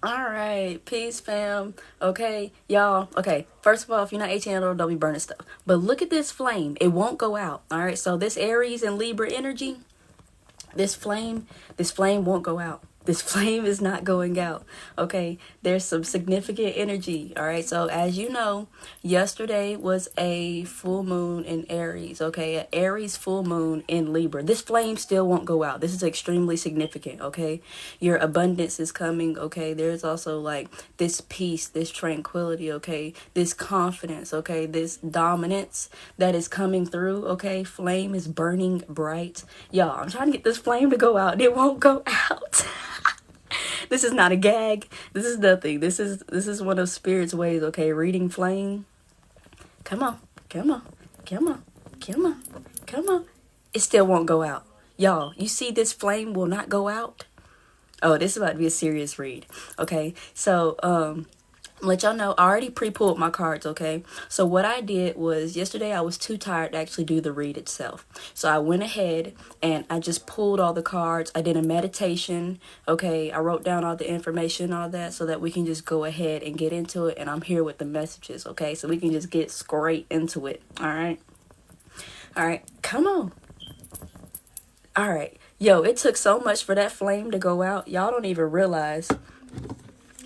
All right, peace, fam. Okay, y'all. Okay, first of all, if you're not 18 and older, don't be burning stuff. But look at this flame; it won't go out. All right, so this Aries and Libra energy, this flame won't go out. This flame is not going out. Okay, there's some significant energy. All right, so as you know, yesterday was a full moon in Aries. Okay, an Aries full moon in Libra. This flame still won't go out. This is extremely significant. Okay, your abundance is coming. Okay, there's also like this peace, this tranquility. Okay, this confidence. Okay, this dominance that is coming through. Okay, flame is burning bright. Y'all, I'm trying to get this flame to go out and it won't go out. This is not a gag. This is nothing. This is one of Spirit's ways, okay? Reading flame. Come on. Come on. Come on. Come on. Come on. It still won't go out. Y'all, you see this flame will not go out? Oh, this is about to be a serious read. Okay? So, let y'all know, I already pre-pulled my cards, okay? So what I did was, yesterday I was too tired to actually do the read itself. So I went ahead and I just pulled all the cards. I did a meditation, okay? I wrote down all the information, all that, so that we can just go ahead and get into it. And I'm here with the messages, okay? So we can just get straight into it, all right? All right, come on. All right. Yo, it took so much for that flame to go out. Y'all don't even realize.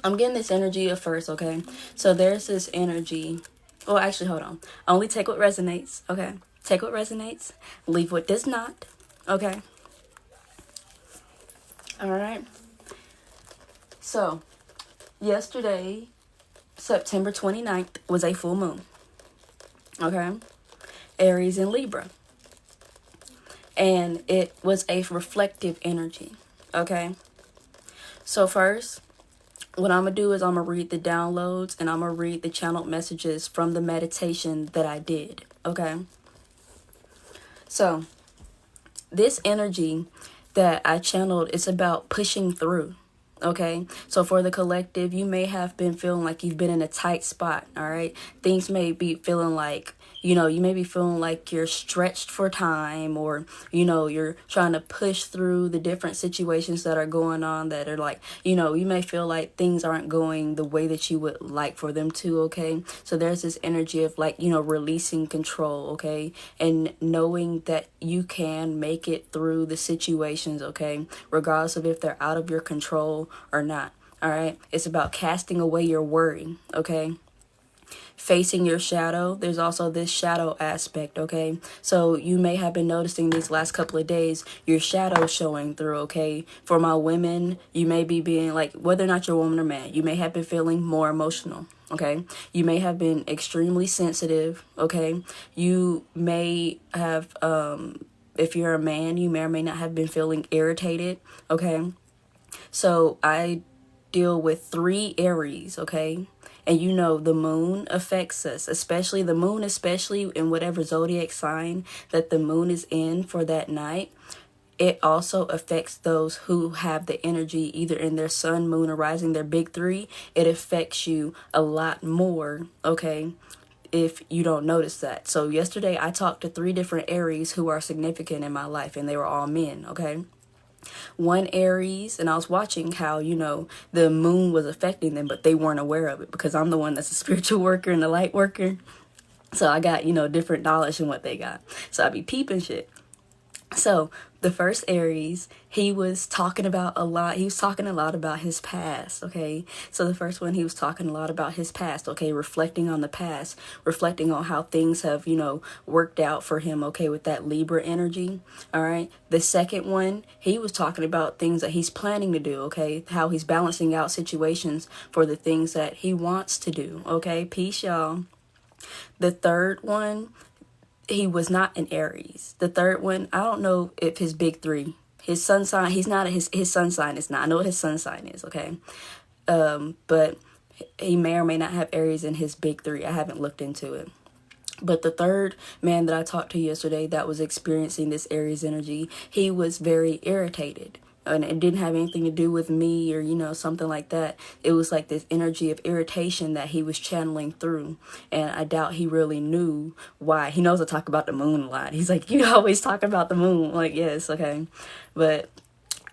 I'm getting this energy at first, okay? So there's this energy. Oh, actually, hold on. Only take what resonates, okay? Take what resonates. Leave what does not, okay? All right. So, yesterday, September 29th, was a full moon, okay? Aries and Libra. And it was a reflective energy, okay? So first, what I'm going to do is I'm going to read the downloads and I'm going to read the channeled messages from the meditation that I did, okay? So, this energy that I channeled is about pushing through, okay? So for the collective, you may have been feeling like you've been in a tight spot, all right? Things may be feeling like, you know, you may be feeling like you're stretched for time, or, you know, you're trying to push through the different situations that are going on that are like, you know, you may feel like things aren't going the way that you would like for them to, okay? So there's this energy of like, you know, releasing control, okay? And knowing that you can make it through the situations, okay? Regardless of if they're out of your control or not, all right? It's about casting away your worry, okay? Facing your shadow. There's also this shadow aspect, okay? So you may have been noticing these last couple of days your shadow showing through, okay? For my women, you may be being like, whether or not you're a woman or man, you may have been feeling more emotional, okay? You may have been extremely sensitive, okay? You may have, if you're a man, you may or may not have been feeling irritated, okay? So I deal with 3 Aries, okay? And you know, the moon affects us, especially the moon, especially in whatever zodiac sign that the moon is in for that night. It also affects those who have the energy either in their sun, moon, or rising, their big 3. It affects you a lot more, okay, if you don't notice that. So yesterday I talked to 3 different Aries who are significant in my life, and they were all men, okay? One Aries, and I was watching how, you know, the moon was affecting them, but they weren't aware of it because I'm the one that's a spiritual worker and a light worker. So I got, you know, different knowledge than what they got. So I be peeping shit. So the first Aries, he was talking a lot about his past, okay? So the first one, he was talking a lot about his past, okay? Reflecting on the past, reflecting on how things have, you know, worked out for him, okay, with that Libra energy, all right? The second one, he was talking about things that he's planning to do, okay? How he's balancing out situations for the things that he wants to do, okay? Peace, y'all. The third one, he was not an Aries. The third one, I don't know if his big 3, his sun sign, he's not, his sun sign is not. I know what his sun sign is, okay? But he may or may not have Aries in his big 3. I haven't looked into it. But the third man that I talked to yesterday that was experiencing this Aries energy, he was very irritated. And it didn't have anything to do with me or, you know, something like that. It was like this energy of irritation that he was channeling through. And I doubt he really knew why. He knows I talk about the moon a lot. He's like, you always talk about the moon. I'm like, yes, okay. But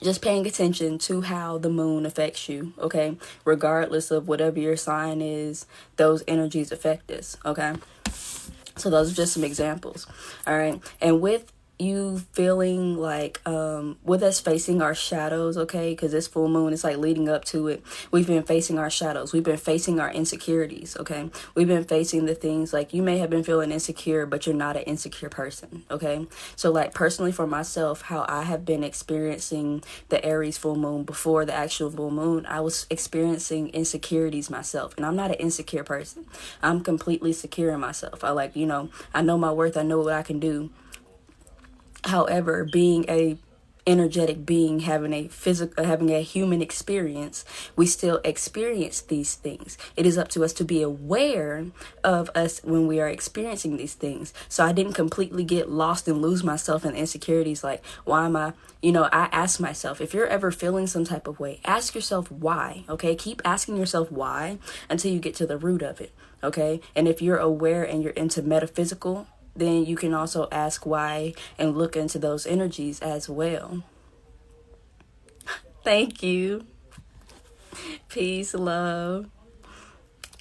just paying attention to how the moon affects you, okay? Regardless of whatever your sign is, those energies affect us, okay? So those are just some examples, all right? And with you feeling like, with us facing our shadows, okay, because this full moon is like leading up to it, we've been facing our shadows, we've been facing our insecurities, okay, we've been facing the things like you may have been feeling insecure, but you're not an insecure person, okay? So like personally for myself, how I have been experiencing the Aries full moon before the actual full moon, I was experiencing insecurities myself, and I'm not an insecure person. I'm completely secure in myself. I like, I know my worth, I know what I can do. However, being a energetic being, having a human experience, we still experience these things. It is up to us to be aware of us when we are experiencing these things. So I didn't completely get lost and lose myself in insecurities. Like, why am I, I ask myself, if you're ever feeling some type of way, ask yourself why, okay? Keep asking yourself why until you get to the root of it, okay? And if you're aware and you're into metaphysical, then you can also ask why and look into those energies as well. Thank you. Peace, love.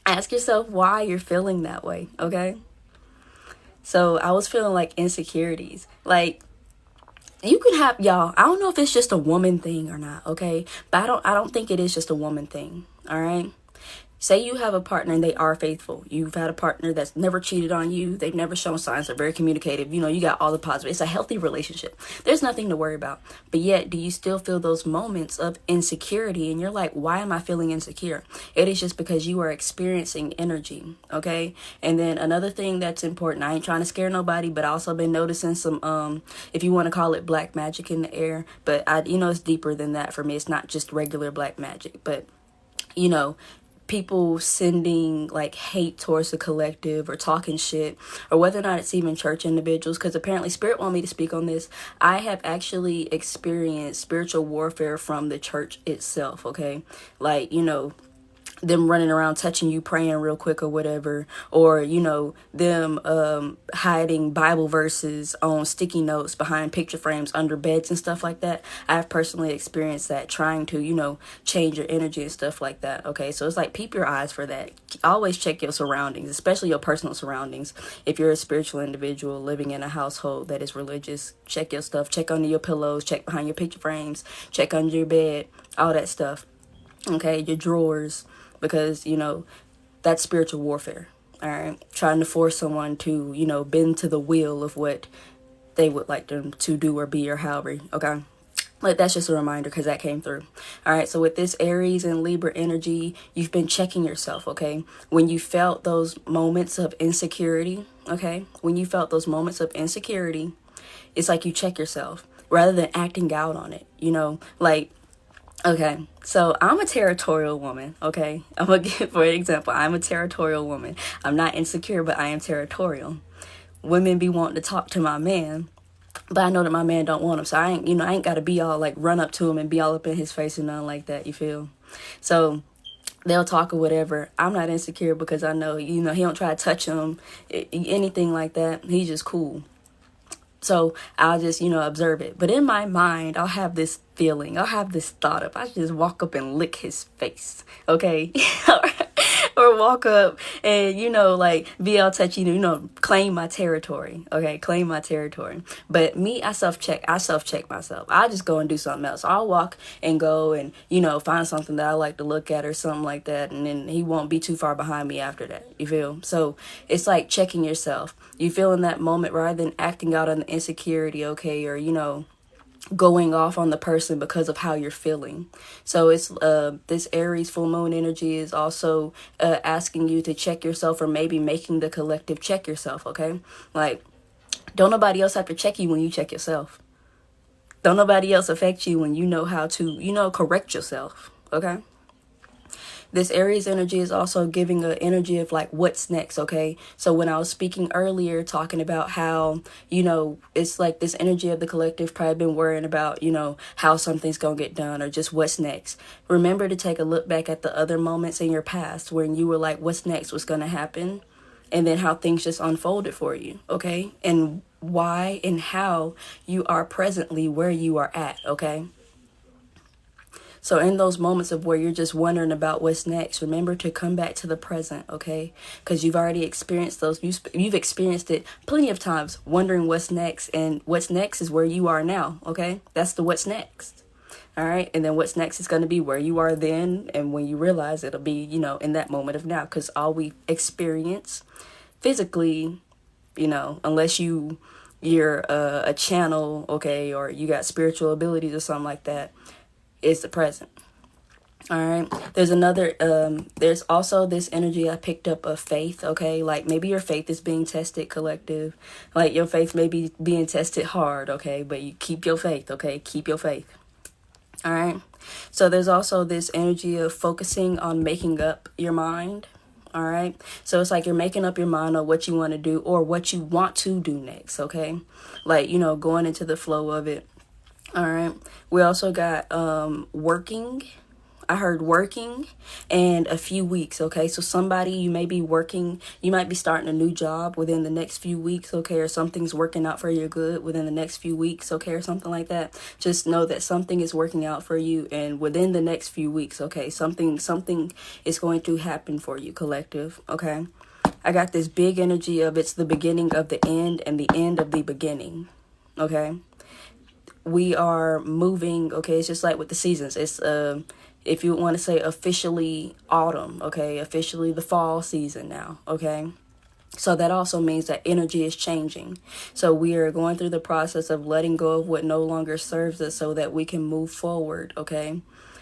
Ask yourself why you're feeling that way, okay? So I was feeling like insecurities. Like, you can have, y'all, I don't know if it's just a woman thing or not, okay? But I don't think it is just a woman thing, all right? Say you have a partner and they are faithful. You've had a partner that's never cheated on you. They've never shown signs. They're very communicative. You got all the positive. It's a healthy relationship. There's nothing to worry about. But yet, do you still feel those moments of insecurity? And you're like, why am I feeling insecure? It is just because you are experiencing energy, okay? And then another thing that's important, I ain't trying to scare nobody, but I also been noticing some, if you want to call it black magic in the air. But, it's deeper than that for me. It's not just regular black magic. But, people sending like hate towards the collective or talking shit, or whether or not it's even church individuals, because apparently Spirit want me to speak on this. I have actually experienced spiritual warfare from the church itself, okay? Like, them running around touching you, praying real quick or whatever, or them hiding Bible verses on sticky notes behind picture frames under beds and stuff like that. I've personally experienced that, trying to change your energy and stuff like that. Okay, so it's like, peep your eyes for that. Always check your surroundings, especially your personal surroundings. If you're a spiritual individual living in a household that is religious, check your stuff, check under your pillows, check behind your picture frames, check under your bed, all that stuff. Okay, your drawers, because, that's spiritual warfare, all right? Trying to force someone to, bend to the will of what they would like them to do or be or however, okay? Like, that's just a reminder because that came through. All right, so with this Aries and Libra energy, you've been checking yourself, okay? When you felt those moments of insecurity, okay? When you felt those moments of insecurity, it's like you check yourself rather than acting out on it, like, okay, so I'm a territorial woman, okay? I'm going to give, for example, I'm a territorial woman. I'm not insecure, but I am territorial. Women be wanting to talk to my man, but I know that my man don't want him. So I ain't got to be all like run up to him and be all up in his face and nothing like that, you feel? So they'll talk or whatever. I'm not insecure because I know, he don't try to touch him, anything like that. He's just cool. So I'll just, observe it. But in my mind, I'll have this feeling. I'll have this thought of, I should just walk up and lick his face. Okay. Or walk up and, like, be all touchy, claim my territory. Okay. Claim my territory. But me, I self-check myself. I just go and do something else. I'll walk and go and, find something that I like to look at or something like that. And then he won't be too far behind me after that. You feel? So it's like checking yourself. You feel in that moment rather than acting out on the insecurity, okay, or, going off on the person because of how you're feeling. So it's this Aries full moon energy is also asking you to check yourself, or maybe making the collective check yourself, okay? Like, don't nobody else have to check you when you check yourself. Don't nobody else affect you when you know how to, correct yourself, okay? This Aries energy is also giving an energy of like, what's next, okay? So when I was speaking earlier, talking about how, it's like this energy of the collective probably been worrying about, how something's going to get done or just what's next. Remember to take a look back at the other moments in your past when you were like, what's next, what's going to happen? And then how things just unfolded for you, okay? And why and how you are presently where you are at, okay? So in those moments of where you're just wondering about what's next, remember to come back to the present, okay? Because you've already experienced those. You've experienced it plenty of times, wondering what's next. And what's next is where you are now, okay? That's the what's next. All right. And then what's next is going to be where you are then. And when you realize it'll be, you know, in that moment of now. Because all we experience physically, you know, unless you're a channel, okay, or you got spiritual abilities or something like that, is the present. All right. There's also this energy I picked up of faith, okay? Like maybe your faith is being tested, collective. Like your faith may be being tested hard, okay? But you keep your faith, okay? Keep your faith. All right. So there's also this energy of focusing on making up your mind. All right. So it's like you're making up your mind on what you want to do or what you want to do next, okay? Like, you know, going into the flow of it. All right. We also got working. I heard working and a few weeks. Okay. So somebody, you may be working, you might be starting a new job within the next few weeks. Okay. Or something's working out for your good within the next few weeks. Okay. Or something like that. Just know that something is working out for you and within the next few weeks. Okay. Something is going to happen for you, collective. Okay. I got this big energy of it's the beginning of the end and the end of the beginning. Okay. We are moving, okay, it's just like with the seasons. It's, if you want to say officially autumn, okay, officially the fall season now, okay? So that also means that energy is changing. So we are going through the process of letting go of what no longer serves us so that we can move forward, okay?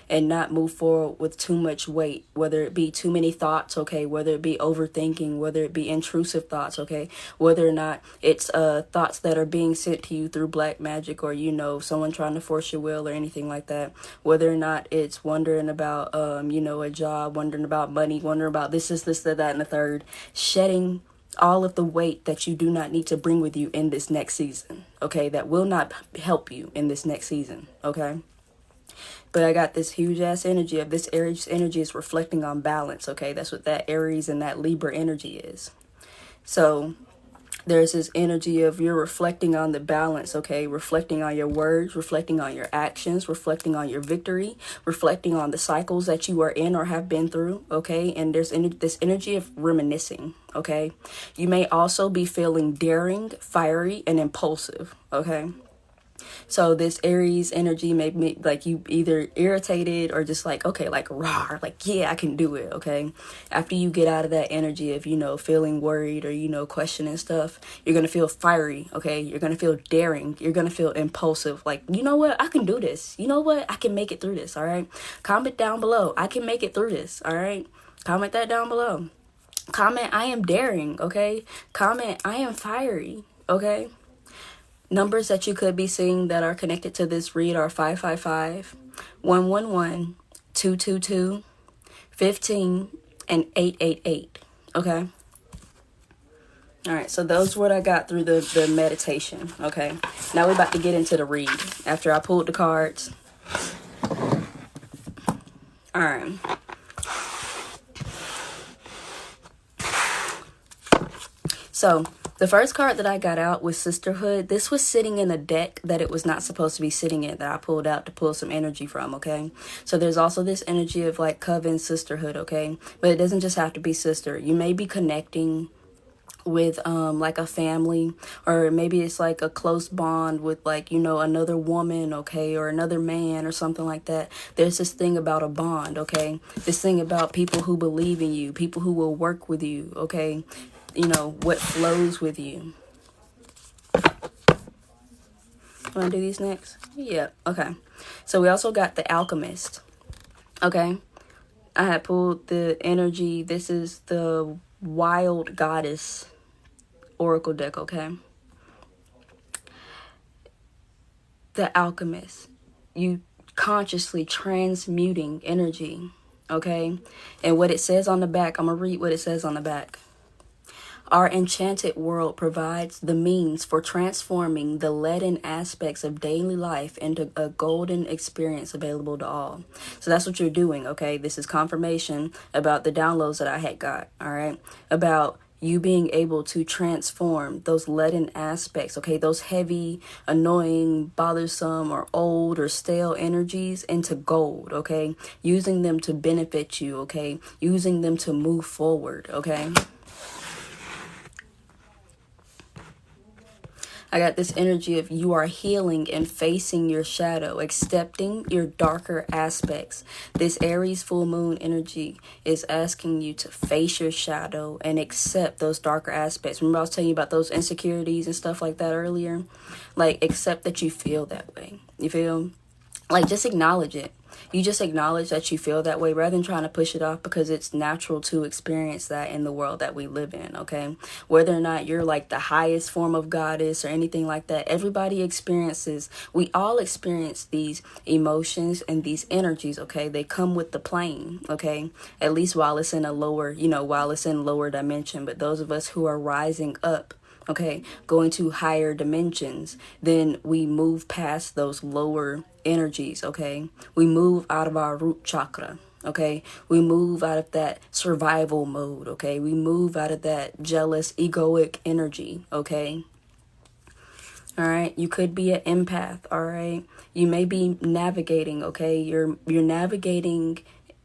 And not move forward with too much weight, whether it be too many thoughts, okay, whether it be overthinking, whether it be intrusive thoughts, okay, whether or not it's thoughts that are being sent to you through black magic or, you know, someone trying to force your will or anything like that, whether or not it's wondering about, you know, a job, wondering about money, wondering about this, that, and the third, shedding all of the weight that you do not need to bring with you in this next season, okay, that will not help you in this next season, okay? But I got this huge ass energy of this Aries energy is reflecting on balance. Okay, that's what that Aries and that Libra energy is. So there's this energy of you're reflecting on the balance. Okay, reflecting on your words, reflecting on your actions, reflecting on your victory, reflecting on the cycles that you are in or have been through. Okay, and there's this energy of reminiscing. Okay, you may also be feeling daring, fiery, and impulsive. Okay. So this Aries energy may make like you either irritated or just like, okay, like rah, like, yeah, I can do it. Okay. After you get out of that energy of, you know, feeling worried or, you know, questioning stuff, you're going to feel fiery. Okay. You're going to feel daring. You're going to feel impulsive. Like, you know what? I can do this. You know what? I can make it through this. All right. Comment down below. I can make it through this. All right. Comment that down below. Comment, I am daring. Okay. Comment, I am fiery. Okay. Numbers that you could be seeing that are connected to this read are 555, 111, 222, 15, and 888. Okay. All right. So those what I got through the meditation. Okay. Now we're about to get into the read after I pulled the cards. All right. So the first card that I got out was Sisterhood. This was sitting in a deck that it was not supposed to be sitting in that I pulled out to pull some energy from, okay? So there's also this energy of like coven sisterhood, okay? But it doesn't just have to be sister. You may be connecting with like a family, or maybe it's like a close bond with like, you know, another woman, okay, or another man or something like that. There's this thing about a bond, okay? This thing about people who believe in you, people who will work with you, okay? You know, what flows with you. Want to do these next? Yeah, okay. So we also got the Alchemist, okay? I had pulled the energy. This is the Wild Goddess Oracle deck, okay? The Alchemist. You consciously transmuting energy, okay? And what it says on the back, I'm going to read what it says on the back. Our enchanted world provides the means for transforming the leaden aspects of daily life into a golden experience available to all. So that's what you're doing, okay? This is confirmation about the downloads that I had got, all right? About you being able to transform those leaden aspects, okay, those heavy, annoying, bothersome, or old or stale energies into gold, okay, using them to benefit you, okay, using them to move forward, okay. I got this energy of you are healing and facing your shadow, accepting your darker aspects. This Aries full moon energy is asking you to face your shadow and accept those darker aspects. Remember I was telling you about those insecurities and stuff like that earlier? Like, accept that you feel that way. You feel? Like, just acknowledge it. You just acknowledge that you feel that way rather than trying to push it off, because it's natural to experience that in the world that we live in, okay? Whether or not you're like the highest form of goddess or anything like that, everybody experiences, we all experience these emotions and these energies, okay? They come with the plane, okay? At least while it's in a lower, while it's in lower dimension. But those of us who are rising up, okay, going to higher dimensions, then we move past those lower energies, okay? We move out of our root chakra, okay? We move out of that survival mode, okay? We move out of that jealous, egoic energy, okay? All right, you could be an empath, all right? You may be navigating, okay? You're navigating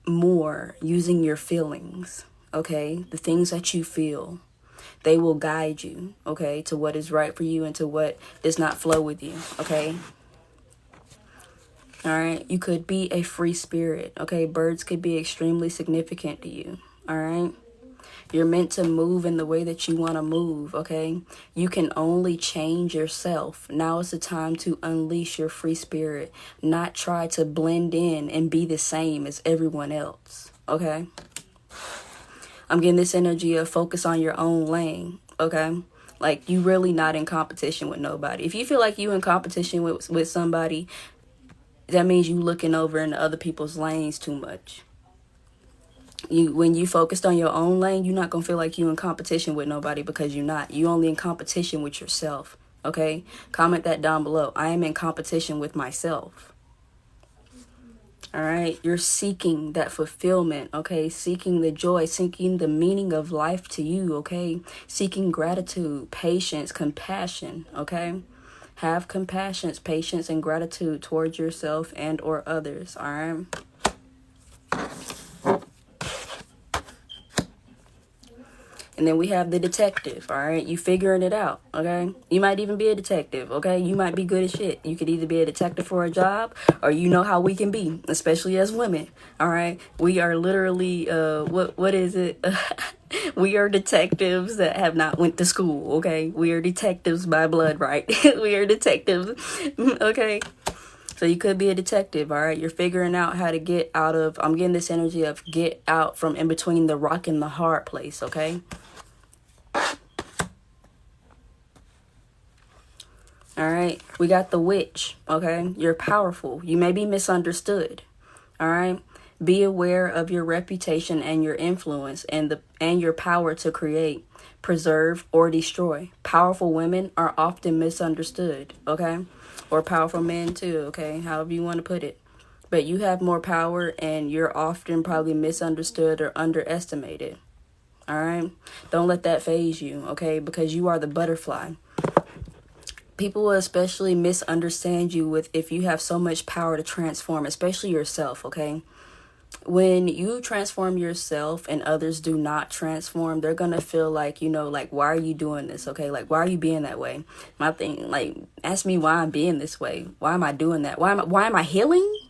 more using your feelings, okay? The things that you feel. They will guide you, okay, to what is right for you and to what does not flow with you, okay? All right, you could be a free spirit, okay? Birds could be extremely significant to you, all right? You're meant to move in the way that you want to move, okay? You can only change yourself. Now is the time to unleash your free spirit, not try to blend in and be the same as everyone else, okay? I'm getting this energy of focus on your own lane, okay? Like, you really not in competition with nobody. If you feel like you in competition with somebody, that means you looking over into other people's lanes too much. When you focused on your own lane, you're not going to feel like you in competition with nobody, because you're not. You only in competition with yourself, okay? Comment that down below. I am in competition with myself. All right, you're seeking that fulfillment, okay? Seeking the joy, seeking the meaning of life to you, okay? Seeking gratitude, patience, compassion, okay? Have compassion, patience, and gratitude towards yourself and or others, all right? And then we have the detective, all right? You figuring it out, okay? You might even be a detective, okay? You might be good as shit. You could either be a detective for a job, or you know how we can be, especially as women, all right? We are literally, what is it? We are detectives that have not went to school, okay? We are detectives by blood, right? We are detectives, okay? So you could be a detective, all right? You're figuring out how to get out of, I'm getting this energy of get out from in between the rock and the hard place, okay? All right, we got the witch, okay? You're powerful. You may be misunderstood, all right? Be aware of your reputation and your influence and your power to create, preserve, or destroy. Powerful women are often misunderstood, okay? Or powerful men too, okay? However you want to put it. But you have more power and you're often probably misunderstood or underestimated, all right? Don't let that faze you, okay? Because you are the butterfly. People will especially misunderstand you if you have so much power to transform, especially yourself, okay? When you transform yourself and others do not transform, they're going to feel like, like, why are you doing this, okay? Like, why are you being that way? My thing, like, ask me why I'm being this way. Why am I doing that? Why am I healing?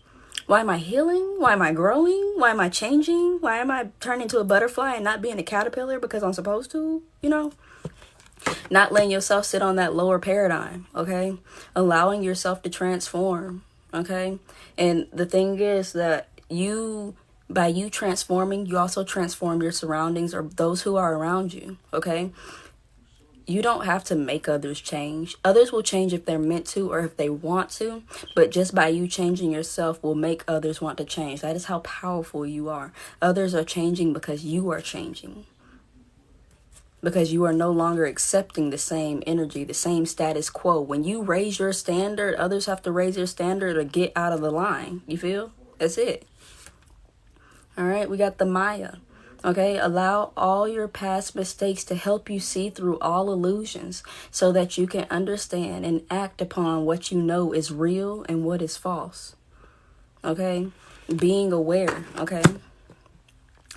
Why am I healing? Why am I growing? Why am I changing? Why am I turning into a butterfly and not being a caterpillar because I'm supposed to, Not letting yourself sit on that lower paradigm, okay? Allowing yourself to transform, okay? And the thing is that by you transforming, you also transform your surroundings or those who are around you, okay? You don't have to make others change. Others will change if they're meant to or if they want to, but just by you changing yourself will make others want to change. That is how powerful you are. Others are changing because you are changing. Because you are no longer accepting the same energy, the same status quo. When you raise your standard, others have to raise their standard or get out of the line. You feel? That's it. All right, we got the Maya. Okay, allow all your past mistakes to help you see through all illusions so that you can understand and act upon what you know is real and what is false. Okay, being aware. Okay,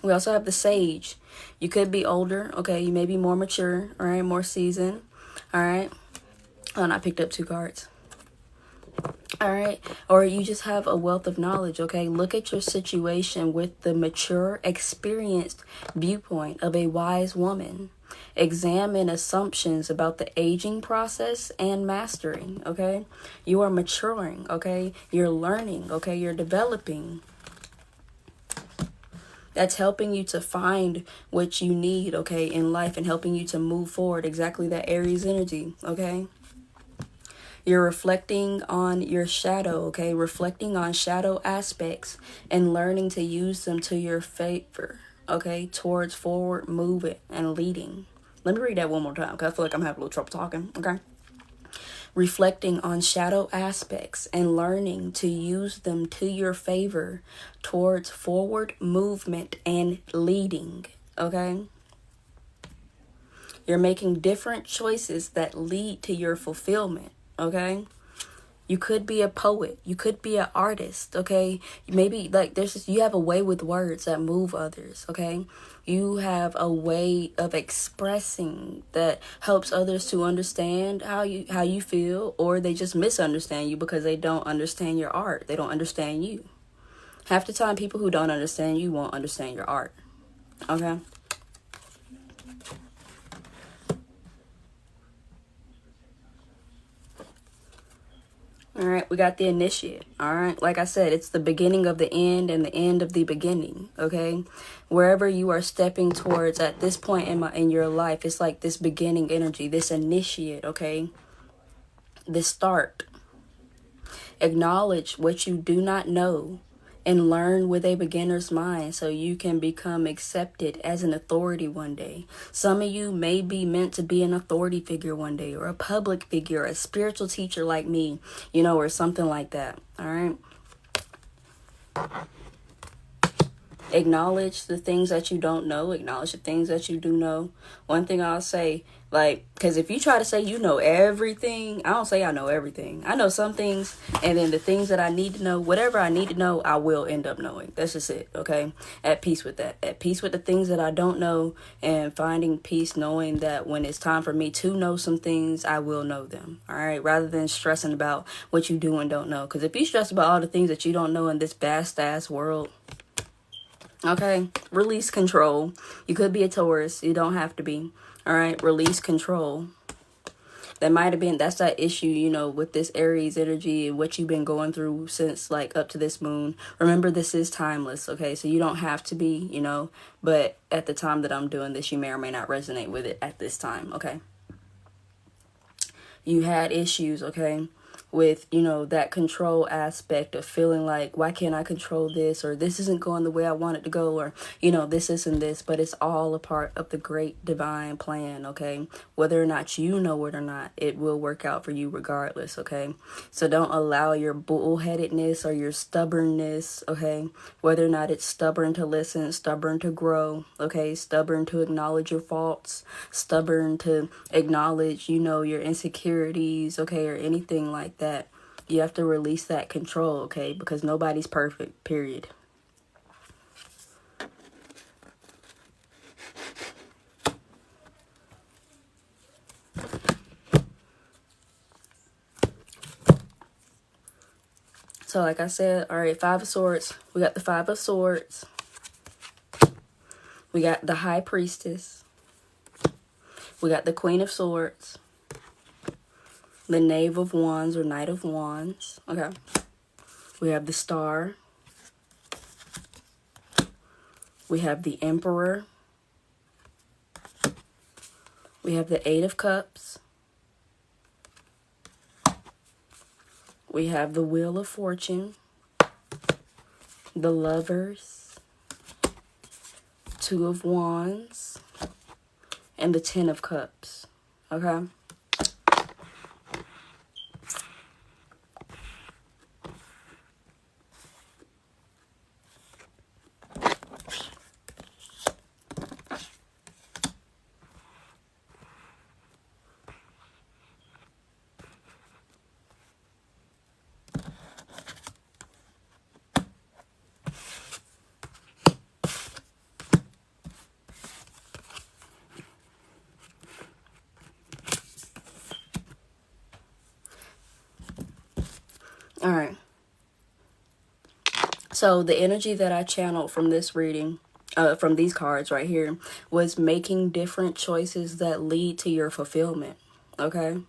we also have the Sage. You could be older. Okay, you may be more mature. All right, more seasoned. All right. Oh, and I picked up 2 cards. All right. Or you just have a wealth of knowledge. Okay. Look at your situation with the mature, experienced viewpoint of a wise woman. Examine assumptions about the aging process and mastering. Okay. You are maturing. Okay. You're learning. Okay. You're developing. That's helping you to find what you need. Okay. In life and helping you to move forward. Exactly that Aries energy. Okay. You're reflecting on your shadow, okay? Reflecting on shadow aspects and learning to use them to your favor, okay? Towards forward movement and leading. Let me read that one more time because I feel like I'm having a little trouble talking, okay? Reflecting on shadow aspects and learning to use them to your favor towards forward movement and leading, okay? You're making different choices that lead to your fulfillment. Okay, you could be a poet, you could be an artist. Okay, maybe like you have a way with words that move others. Okay, you have a way of expressing that helps others to understand how you feel, or they just misunderstand you because they don't understand your art. They don't understand you. Half the time, people who don't understand you won't understand your art. Okay. All right, we got the initiate. All right, like I said, it's the beginning of the end and the end of the beginning. Okay, wherever you are stepping towards at this point in your life, it's like this beginning energy, this initiate. Okay, this start. Acknowledge what you do not know and learn with a beginner's mind so you can become accepted as an authority one day. Some of you may be meant to be an authority figure one day, or a public figure, a spiritual teacher like me, or something like that. All right. Acknowledge the things that you don't know. Acknowledge the things that you do know. One thing I'll say, because if you try to say you know everything, I don't say I know everything. I know some things, and then the things that I need to know, whatever I need to know, I will end up knowing. That's just it, okay? At peace with that. At peace with the things that I don't know, and finding peace knowing that when it's time for me to know some things, I will know them, all right? Rather than stressing about what you do and don't know. Because if you stress about all the things that you don't know in this vast-ass world, okay, release control. You could be a Taurus. You don't have to be. All right, release control. That's that issue, with this Aries energy and what you've been going through since up to this moon. Remember, this is timeless, okay? So you don't have to be, but at the time that I'm doing this, you may or may not resonate with it at this time, okay? You had issues, okay, with, that control aspect of feeling like, why can't I control this? Or this isn't going the way I want it to go, or, this isn't this, but it's all a part of the great divine plan, okay? Whether or not you know it or not, it will work out for you regardless, okay? So don't allow your bullheadedness or your stubbornness, okay? Whether or not it's stubborn to listen, stubborn to grow, okay? Stubborn to acknowledge your faults, stubborn to acknowledge, your insecurities, okay? Or anything like that. You have to release that control, okay? Because nobody's perfect, period. So like I said, all right, 5 of Swords. We got the 5 of Swords. We got the High Priestess. We got the Queen of Swords. The Knave of Wands or Knight of Wands. Okay. We have the Star. We have the Emperor. We have the 8 of Cups. We have the Wheel of Fortune. The Lovers. 2 of Wands. And the 10 of Cups. Okay. So the energy that I channeled from this reading, from these cards right here, was making different choices that lead to your fulfillment. Okay?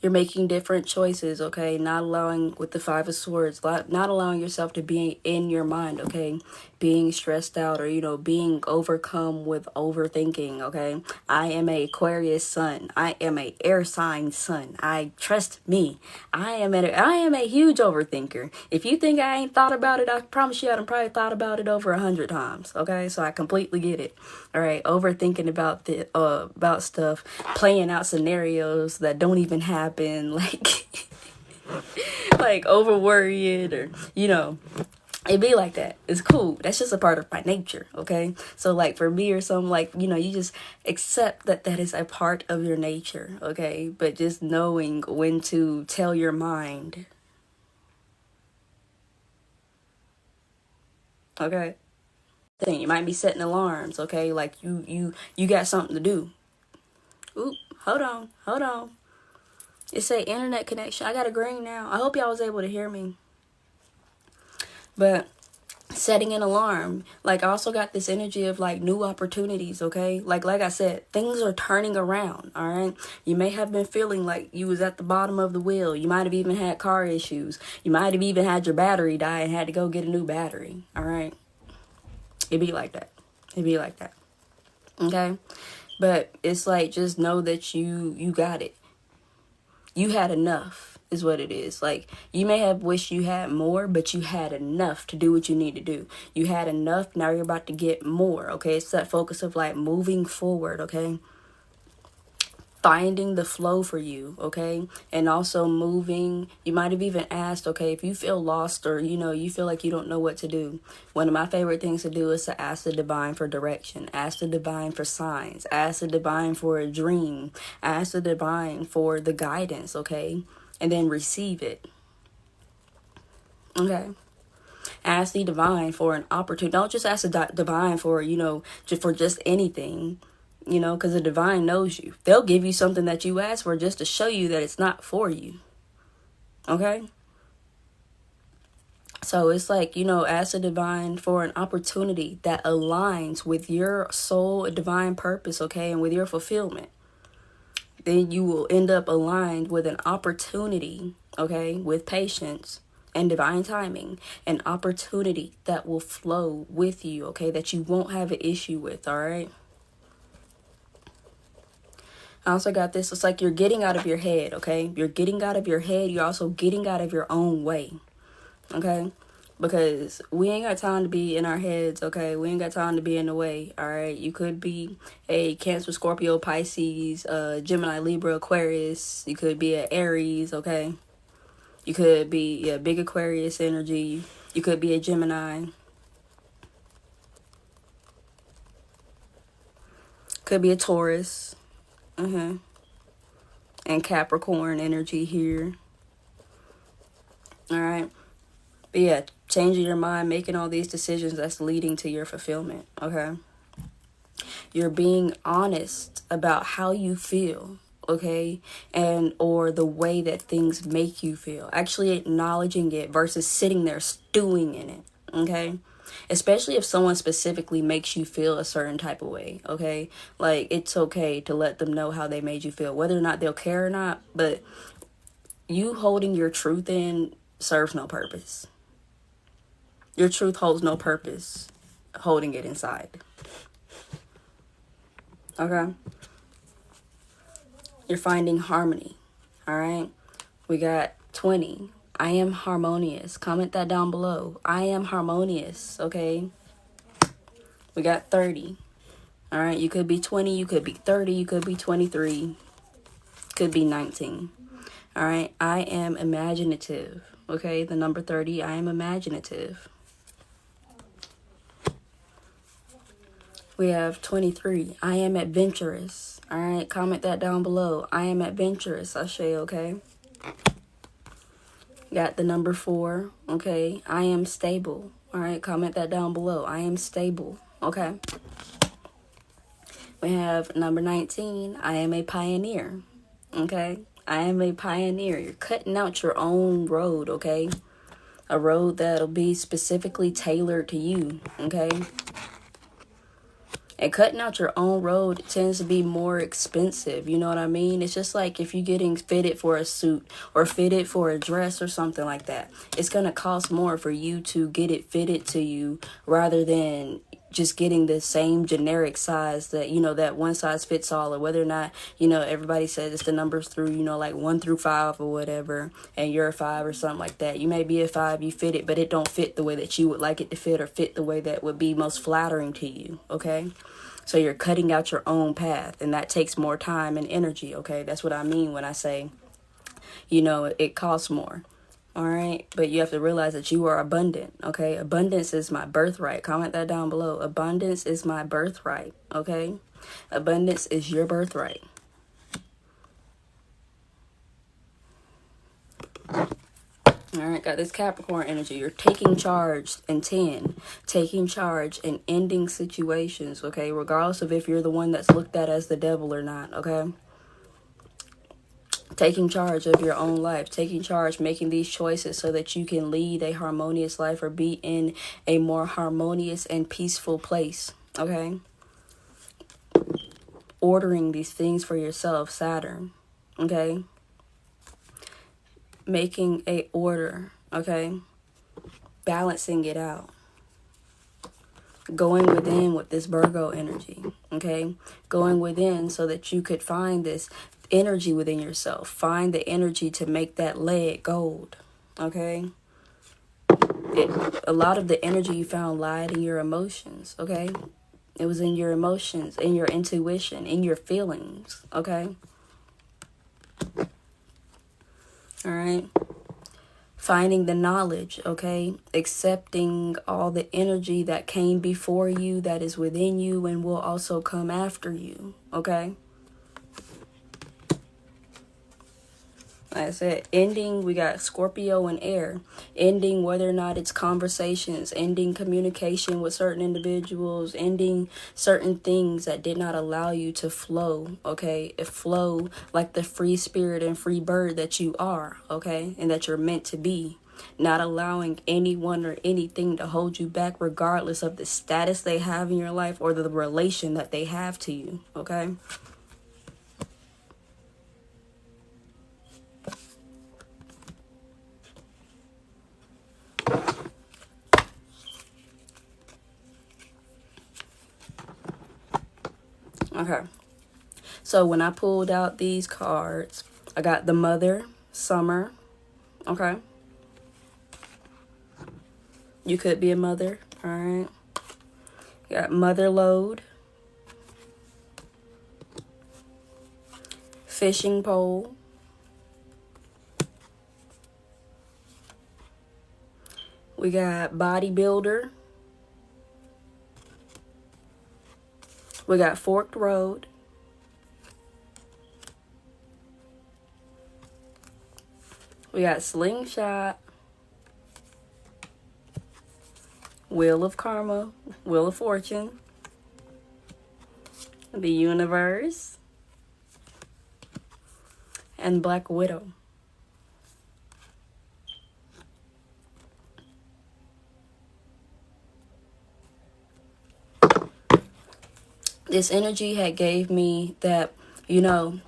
You're making different choices, okay? Not allowing, with the Five of Swords, not allowing yourself to be in your mind, okay? Being stressed out or, you know, being overcome with overthinking, okay? I am a Aquarius sun. I am a air sign sun. Trust me. I am a huge overthinker. If you think I ain't thought about it, I promise you I done probably thought about it over 100 times, okay? So I completely get it. All right, overthinking about stuff, playing out scenarios that don't even happen, like over worrying, or, you know, it be like that. It's cool. That's just a part of my nature, okay? So like for me or something, like, you know, you just accept that that is a part of your nature, okay? But just knowing when to tell your mind, okay? Thing, you might be setting alarms, okay? Like you got something to do. Oop, hold on. It say internet connection. I got a green now. I hope y'all was able to hear me. But setting an alarm, like, I also got this energy of like new opportunities, okay? Like I said, things are turning around, all right? You may have been feeling like you was at the bottom of the wheel. You might have even had car issues. You might have even had your battery die and had to go get a new battery, all right? It be like that. Okay? But it's like, just know that you got it. You had enough is what it is. Like, you may have wished you had more, but you had enough to do what you need to do. You had enough. Now you're about to get more. Okay? It's that focus of like moving forward. Okay? Finding the flow for you, okay? And also moving. You might have even asked, okay, if you feel lost or, you know, you feel like you don't know what to do. One of my favorite things to do is to ask the divine for direction, ask the divine for signs, ask the divine for a dream, ask the divine for the guidance, okay? And then receive it, okay? Ask the divine for an opportunity. Don't just ask the divine for, you know, for just anything. You know, because the divine knows you. They'll give you something that you ask for just to show you that it's not for you. Okay? So it's like, you know, ask the divine for an opportunity that aligns with your soul divine purpose, okay, and with your fulfillment. Then you will end up aligned with an opportunity, okay, with patience and divine timing, an opportunity that will flow with you, okay, that you won't have an issue with, all right? I also got this. It's like you're getting out of your head, okay? You're getting out of your head. You're also getting out of your own way, okay? Because we ain't got time to be in our heads, okay? We ain't got time to be in the way, all right? You could be a Cancer, Scorpio, Pisces, Gemini, Libra, Aquarius. You could be an Aries, okay? You could be a big Aquarius energy. You could be a Gemini. Could be a Taurus. And Capricorn energy here. All right. But yeah, changing your mind, making all these decisions that's leading to your fulfillment. Okay. You're being honest about how you feel. Okay. And or the way that things make you feel. Actually acknowledging it versus sitting there stewing in it. Okay. Especially if someone specifically makes you feel a certain type of way, okay? Like, it's okay to let them know how they made you feel, whether or not they'll care or not, but you holding your truth in serves no purpose. Your truth holds no purpose holding it inside, okay? You're finding harmony, all right? We got 20. I am harmonious. Comment that down below. I am harmonious, okay? We got 30. All right, you could be 20, you could be 30, you could be 23, could be 19. All right, I am imaginative, okay? The number 30, I am imaginative. We have 23, I am adventurous. All right, comment that down below. I am adventurous, Ashe, okay? Got the number 4, okay? I am stable. All right, comment that down below. I am stable, okay? We have number 19. I am a pioneer, okay? I am a pioneer. You're cutting out your own road, okay? A road that'll be specifically tailored to you, okay? And cutting out your own road tends to be more expensive. You know what I mean? It's just like if you're getting fitted for a suit or fitted for a dress or something like that. It's going to cost more for you to get it fitted to you rather than just getting the same generic size that, you know, that one size fits all, or whether or not, you know, everybody says it's the numbers through, you know, like 1 through 5 or whatever, and you're a 5 or something like that. You may be a 5, you fit it, but it don't fit the way that you would like it to fit, or fit the way that would be most flattering to you, okay? So you're cutting out your own path, and that takes more time and energy, okay? That's what I mean when I say, you know, it costs more. All right, but you have to realize that you are abundant, okay? Abundance is my birthright. Comment that down below. Abundance is my birthright, okay? Abundance is your birthright. All right, got this Capricorn energy. You're taking charge in 10, taking charge in ending situations, okay? Regardless of if you're the one that's looked at as the devil or not, okay? Taking charge of your own life, taking charge, making these choices so that you can lead a harmonious life or be in a more harmonious and peaceful place, okay? Ordering these things for yourself, Saturn, okay? Making a order, okay? Balancing it out. Going within with this Virgo energy, okay? Going within so that you could find this energy within yourself. Find the energy to make that lead gold, okay? A lot of the energy you found lied in your emotions, okay? It was in your emotions, in your intuition, in your feelings, okay? All right? Finding the knowledge, okay? Accepting all the energy that came before you, that is within you, and will also come after you, okay? Like I said, ending, we got Scorpio and air. Ending whether or not it's conversations, ending communication with certain individuals, ending certain things that did not allow you to flow, okay? Flow like the free spirit and free bird that you are, okay? And that you're meant to be. Not allowing anyone or anything to hold you back regardless of the status they have in your life or the relation that they have to you, okay? Okay, so when I pulled out these cards, I got the Mother, Summer, okay? You could be a mother, all right? You got Mother Load, Fishing Pole, we got Bodybuilder, we got Forked Road, we got Slingshot, Wheel of Karma, Wheel of Fortune, the Universe, and Black Widow. This energy had gave me that, you know,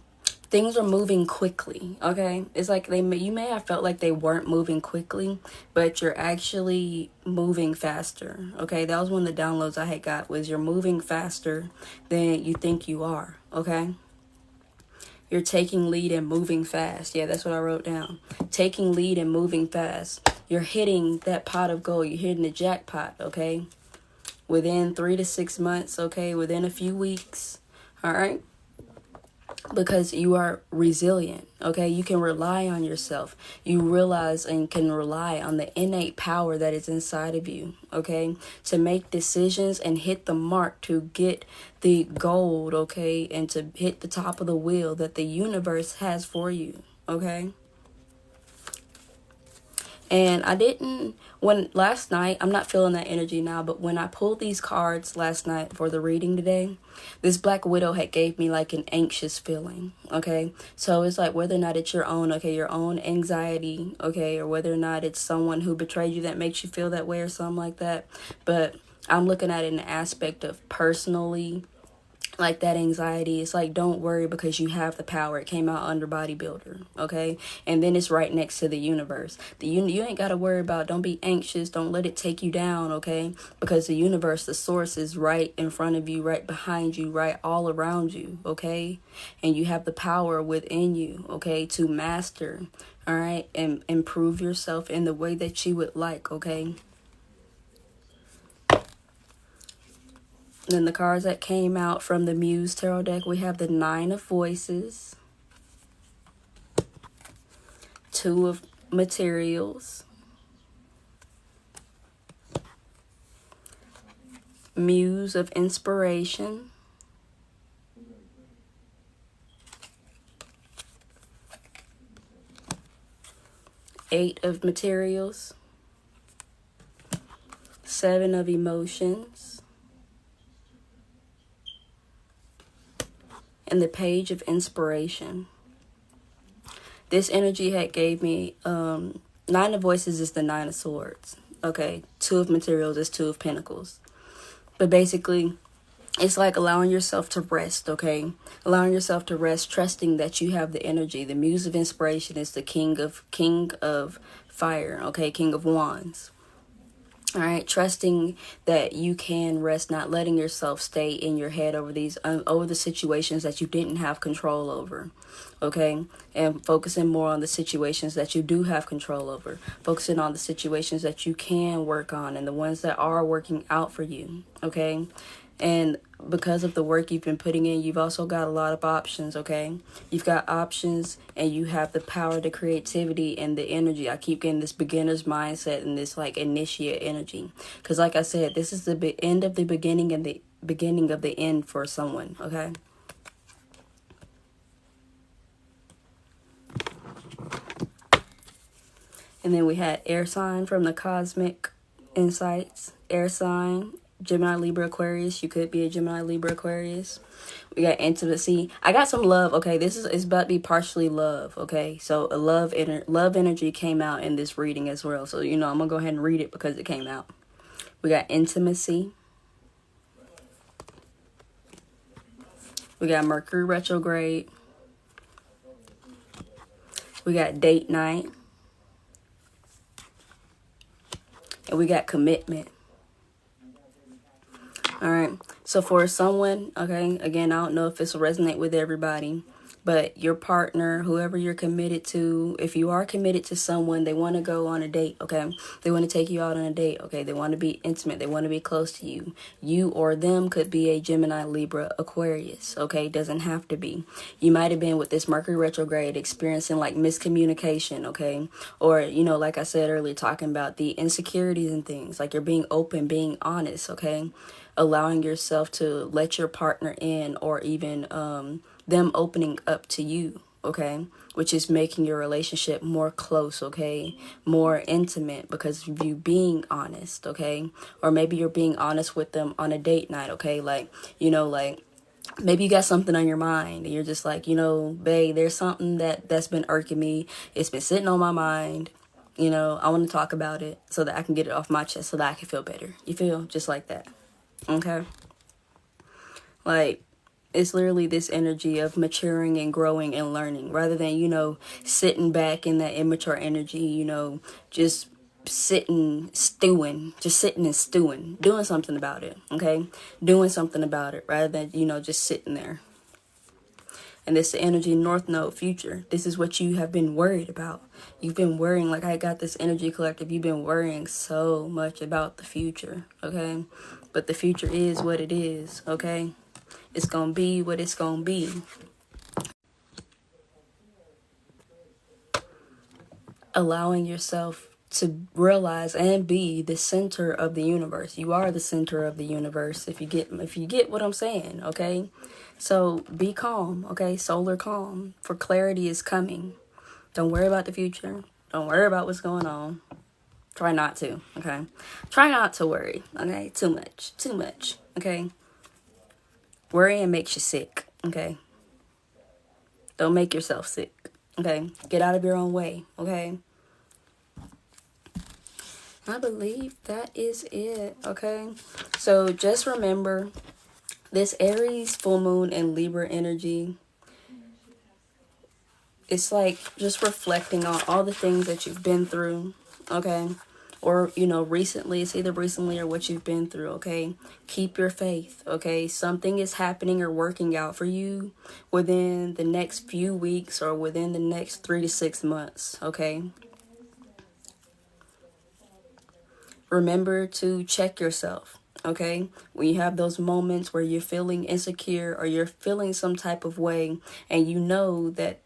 things are moving quickly, okay? It's like you may have felt like they weren't moving quickly, but you're actually moving faster, okay? That was one of the downloads I had got, was you're moving faster than you think you are, okay? You're taking lead and moving fast. Yeah, that's what I wrote down. Taking lead and moving fast. You're hitting that pot of gold. You're hitting the jackpot, okay? Within 3 to 6 months, okay? Within a few weeks, all right? Because you are resilient, okay? You can rely on yourself. You realize and can rely on the innate power that is inside of you, okay? To make decisions and hit the mark to get the gold, okay? And to hit the top of the wheel that the universe has for you, okay? And I didn't, when last night, I'm not feeling that energy now, but when I pulled these cards last night for the reading today, this Black Widow had gave me like an anxious feeling, okay? So it's like whether or not it's your own, okay, your own anxiety, okay, or whether or not it's someone who betrayed you that makes you feel that way or something like that. But I'm looking at it in the aspect of personally, like that anxiety. It's like, don't worry because you have the power. It came out under bodybuilder, okay? And then it's right next to the universe. You ain't got to worry about, don't be anxious, don't let it take you down, okay? Because the universe, the source, is right in front of you, right behind you, right all around you, okay? And you have the power within you, okay, to master, all right, and improve yourself in the way that you would like, okay? Then the cards that came out from the Muse Tarot deck, we have the Nine of Voices, Two of Materials, Muse of Inspiration, Eight of Materials, Seven of Emotions, and the Page of Inspiration. This energy had gave me, Nine of Voices is the Nine of Swords, okay? Two of Materials is Two of Pentacles. But basically, it's like allowing yourself to rest, okay? Allowing yourself to rest, trusting that you have the energy. The Muse of Inspiration is the King of Fire, okay? King of Wands. All right, trusting that you can rest, not letting yourself stay in your head over these over the situations that you didn't have control over, okay? And focusing more on the situations that you do have control over, focusing on the situations that you can work on and the ones that are working out for you, okay? And because of the work you've been putting in, you've also got a lot of options, okay? You've got options and you have the power, the creativity, and the energy. I keep getting this beginner's mindset and this like initiate energy. Because like I said, this is the end of the beginning and the beginning of the end for someone, okay? And then we had air sign from the Cosmic Insights. Air sign. Gemini, Libra, Aquarius. You could be a Gemini, Libra, Aquarius. We got intimacy. I got some love. Okay, this is about to be partially love. Okay, so a love energy came out in this reading as well. So, you know, I'm going to go ahead and read it because it came out. We got intimacy. We got Mercury retrograde. We got date night. And we got commitment. All right. So for someone, okay, again, I don't know if this will resonate with everybody, but your partner, whoever you're committed to, if you are committed to someone, they want to go on a date, okay? They want to take you out on a date, okay? They want to be intimate. They want to be close to you. You or them could be a Gemini, Libra, Aquarius, okay? Doesn't have to be. You might have been with this Mercury retrograde experiencing like miscommunication, okay? Or, you know, like I said earlier, talking about the insecurities and things, like you're being open, being honest, okay? Allowing yourself to let your partner in, or even them opening up to you, okay? Which is making your relationship more close, okay? More intimate because of you being honest, okay? Or maybe you're being honest with them on a date night, okay? Like, you know, like maybe you got something on your mind and you're just like, you know, babe, there's something that's been irking me. It's been sitting on my mind. You know, I want to talk about it so that I can get it off my chest so that I can feel better. You feel? Just like that. Okay, like it's literally this energy of maturing and growing and learning rather than, you know, sitting back in that immature energy, you know, just sitting and stewing, doing something about it, okay? Doing something about it rather than, you know, just sitting there. And this the energy North Node future. This is what you have been worried about. You've been worrying, like I got this energy collective. You've been worrying so much about the future, okay? But the future is what it is, okay? It's going to be what it's going to be. Allowing yourself to realize and be the center of the universe. You are the center of the universe if you get what I'm saying, okay? So be calm, okay? Solar calm, for clarity is coming. Don't worry about the future. Don't worry about what's going on. Try not to, okay? Try not to worry, okay? Too much, okay? Worrying makes you sick, okay? Don't make yourself sick, okay? Get out of your own way, okay? I believe that is it, okay? So just remember, this Aries full moon and Libra energy, it's like just reflecting on all the things that you've been through, okay? Or, you know, recently, it's either recently or what you've been through, okay? Keep your faith, okay? Something is happening or working out for you within the next few weeks or within the next 3 to 6 months, okay? Remember to check yourself, okay? When you have those moments where you're feeling insecure or you're feeling some type of way and you know that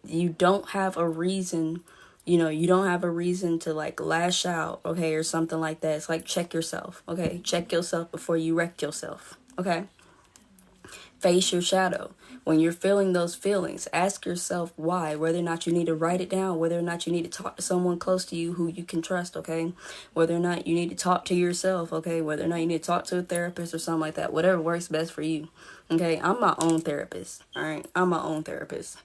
you don't have a reason, you know, you don't have a reason to like lash out, okay, or something like that. It's like, check yourself, okay? Check yourself before you wreck yourself, okay? Face your shadow. When you're feeling those feelings, ask yourself why, whether or not you need to write it down, whether or not you need to talk to someone close to you who you can trust, okay? Whether or not you need to talk to yourself, okay? Whether or not you need to talk to a therapist or something like that, whatever works best for you, okay? I'm my own therapist, all right? I'm my own therapist.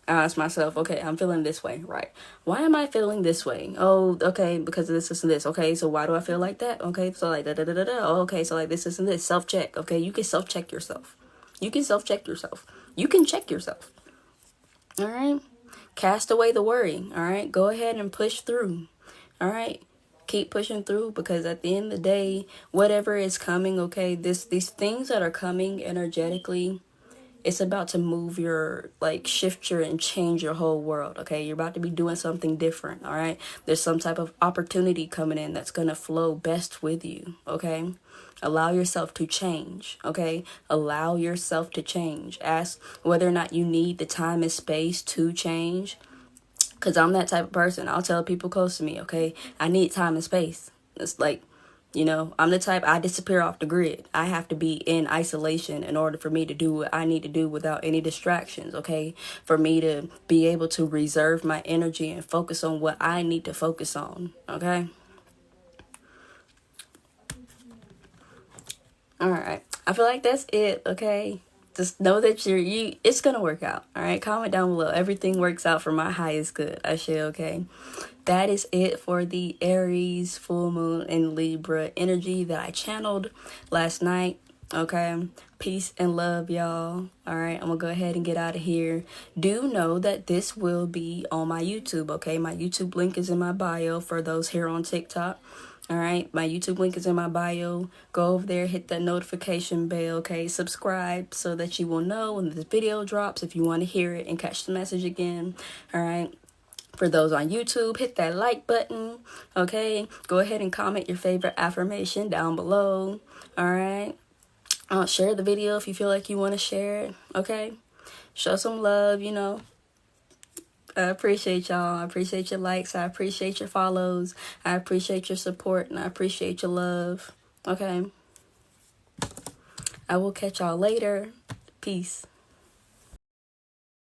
I ask myself, okay, I'm feeling this way, right? Why am I feeling this way? Oh, okay, because of this and this. Okay, so why do I feel like that? Okay, so like da-da-da-da-da. Oh, okay, so like this and this. Self-check, okay? You can self-check yourself. You can self-check yourself. You can check yourself. All right? Cast away the worry, all right? Go ahead and push through, all right? Keep pushing through, because at the end of the day, whatever is coming, okay, these things that are coming energetically, it's about to move your, like, shift your and change your whole world, okay? You're about to be doing something different, all right? There's some type of opportunity coming in that's going to flow best with you, okay? Allow yourself to change, okay? Allow yourself to change. Ask whether or not you need the time and space to change, because I'm that type of person. I'll tell people close to me, okay? I need time and space. It's like, you know, I'm the type, I disappear off the grid. I have to be in isolation in order for me to do what I need to do without any distractions, okay? For me to be able to reserve my energy and focus on what I need to focus on, okay? All right. I feel like that's it, okay? Just know that it's going to work out, all right? Comment down below. Everything works out for my highest good. I should, okay? That is it for the Aries full moon and Libra energy that I channeled last night, okay? Peace and love, y'all. All right, I'm going to go ahead and get out of here. Do know that this will be on my YouTube, okay? My YouTube link is in my bio for those here on TikTok. All right, my YouTube link is in my bio. Go over there, hit that notification bell, okay? Subscribe so that you will know when this video drops if you want to hear it and catch the message again, all right? For those on YouTube, hit that like button, okay? Go ahead and comment your favorite affirmation down below, all right? Share the video if you feel like you want to share it, okay? Show some love, you know. I appreciate y'all. I appreciate your likes. I appreciate your follows. I appreciate your support, and I appreciate your love. Okay. I will catch y'all later. Peace.